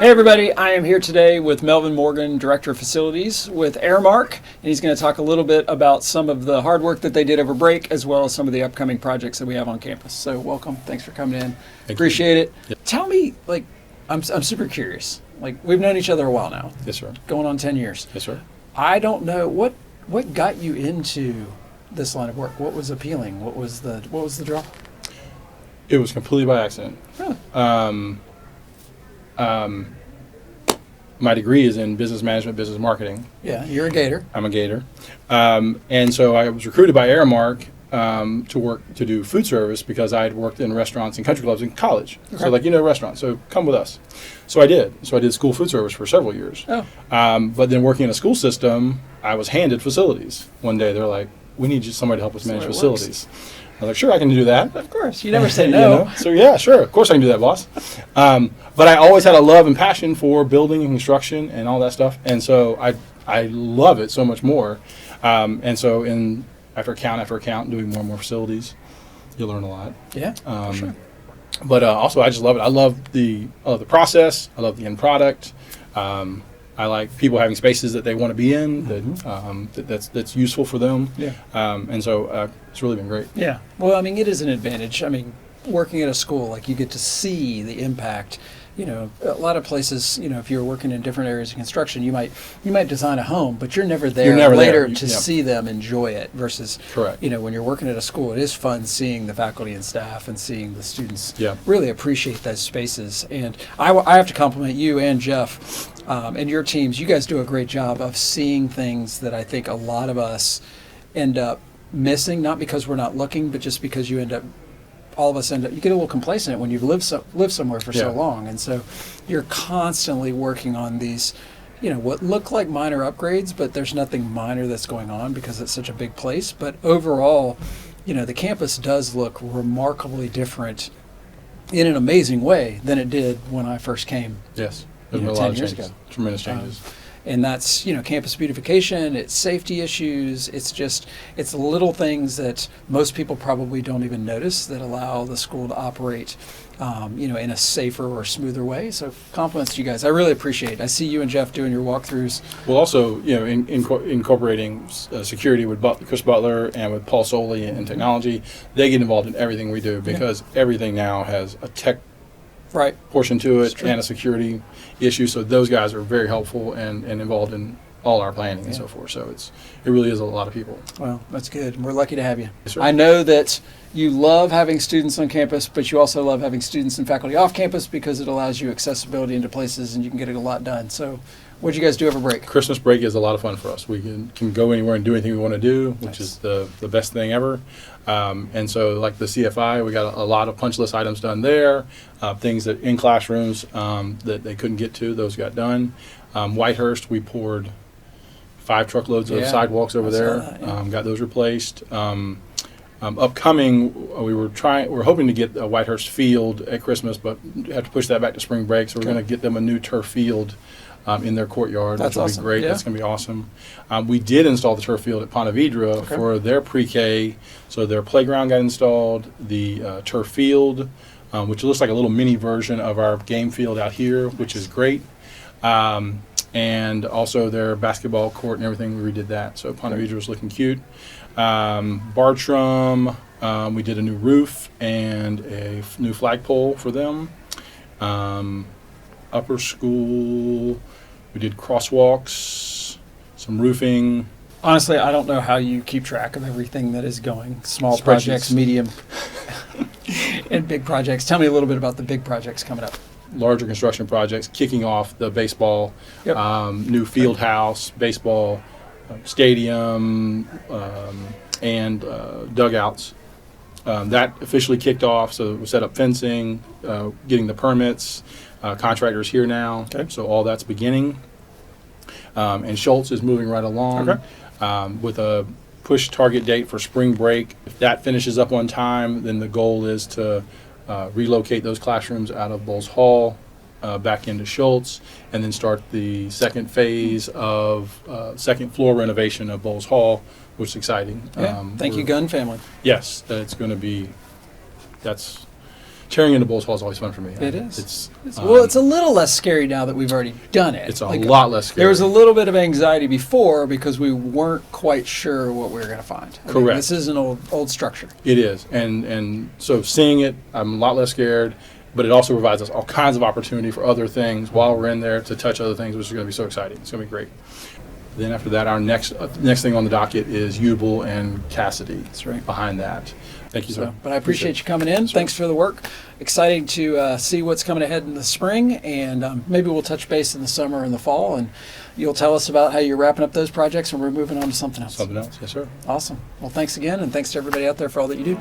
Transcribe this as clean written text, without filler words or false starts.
Hey everybody, I am here today with Melvin Morgan, Director of Facilities with Aramark, and he's going to talk a little bit about some of the hard work that they did over break, as well as some of the upcoming projects that we have on campus. So welcome, thanks for coming in, appreciate it. Yep. Tell me, I'm super curious, we've known each other a while now. Yes, sir. Going on 10 years. Yes, sir. I don't know, what got you into this line of work? What was appealing? What was the draw? It was completely by accident. Really? My degree is in business management, business marketing. Yeah, you're a Gator. I'm a Gator. And so I was recruited by Aramark to do food service because I had worked in restaurants and country clubs in college. Okay. So restaurants, so come with us. So I did. So I did school food service for several years. Oh. But then working in a school system, I was handed facilities. One day they're like, we need somebody to help us manage facilities. I was like, sure, I can do that. Of course, you never say no. So yeah, sure, of course I can do that, boss. But I always had a love and passion for building and construction and all that stuff, and so I love it so much more. And so after account, doing more and more facilities, you learn a lot. Yeah, for sure. But also, I just love it. I love the process. I love the end product. I like people having spaces that they want to be in, that's useful for them. Yeah. And so it's really been great. Yeah. Well, I mean, it is an advantage. I mean, working at a school, you get to see the impact. You know, a lot of places, if you're working in different areas of construction, you might design a home, but you're never there later to see them enjoy it versus, correct. When you're working at a school, it is fun seeing the faculty and staff and seeing the students Yeah. really appreciate those spaces. And I have to compliment you and Jeff and your teams. You guys do a great job of seeing things that I think a lot of us end up missing, not because we're not looking, but just because you get a little complacent when you've lived somewhere for so long, and so you're constantly working on these, what look like minor upgrades, but there's nothing minor that's going on because it's such a big place. But overall, the campus does look remarkably different in an amazing way than it did when I first came. Yes, there's been a 10 lot of years changes, ago. tremendous changes. And that's, campus beautification, it's safety issues, it's little things that most people probably don't even notice that allow the school to operate, in a safer or smoother way. So compliments to you guys. I really appreciate it. I see you and Jeff doing your walkthroughs. Well, also, incorporating security with Chris Butler and with Paul Soley and technology, they get involved in everything we do because everything now has a tech portion to it and a security issue. So those guys are very helpful and involved in all our planning and so forth. So it really is a lot of people. Well, that's good. We're lucky to have you. Yes, sir. I know that you love having students on campus, but you also love having students and faculty off campus because it allows you accessibility into places and you can get a lot done. So what'd you guys do over break? Christmas break is a lot of fun for us. We can go anywhere and do anything we want to do, which is the best thing ever. And so like the CFI, we got a lot of punch list items done there, things that in classrooms that they couldn't get to, those got done. Whitehurst, we poured 5 truckloads of sidewalks over there, got those replaced. Upcoming, we're hoping to get a Whitehurst field at Christmas, but have to push that back to spring break. So we're going to get them a new turf field in their courtyard. That's which will awesome. be great. Yeah. That's going to be awesome. We did install the turf field at Ponte Vedra for their pre-K. So their playground got installed, the turf field, which looks like a little mini version of our game field out here, which is great. And also their basketball court and everything, we redid that. So Ponte Vedra was looking cute. Bartram, we did a new roof and a new flagpole for them. Upper school, we did crosswalks, some roofing. Honestly, I don't know how you keep track of everything that is going. Small projects, medium, and big projects. Tell me a little bit about the big projects coming up. Larger construction projects, kicking off the baseball, new field house, baseball stadium, and dugouts. That officially kicked off, so we set up fencing, getting the permits, contractors here now, so all that's beginning. And Schultz is moving right along with a push target date for spring break. If that finishes up on time, then the goal is to relocate those classrooms out of Bowles Hall back into Schultz, and then start the second phase of second floor renovation of Bowles Hall, which is exciting. Thank you, Gunn family. Yes, it's going to be, that's tearing into Bulls Hall is always fun for me. It is. It's Well, it's a little less scary now that we've already done it. it's a lot less scary. There was a little bit of anxiety before because we weren't quite sure what we were going to find. I mean, Correct. this is an old structure. It is, and so seeing it, I'm a lot less scared. But it also provides us all kinds of opportunity for other things while we're in there to touch other things, which is going to be so exciting. It's going to be great. Then after that, our next thing on the docket is Ubel and Cassidy. That's right. Behind that. Thank you, sir. But I appreciate you coming in. Thanks for the work. Exciting to see what's coming ahead in the spring, and maybe we'll touch base in the summer and the fall, and you'll tell us about how you're wrapping up those projects, and we're moving on to something else. Something else, yes, sir. Awesome. Well, thanks again, and thanks to everybody out there for all that you do.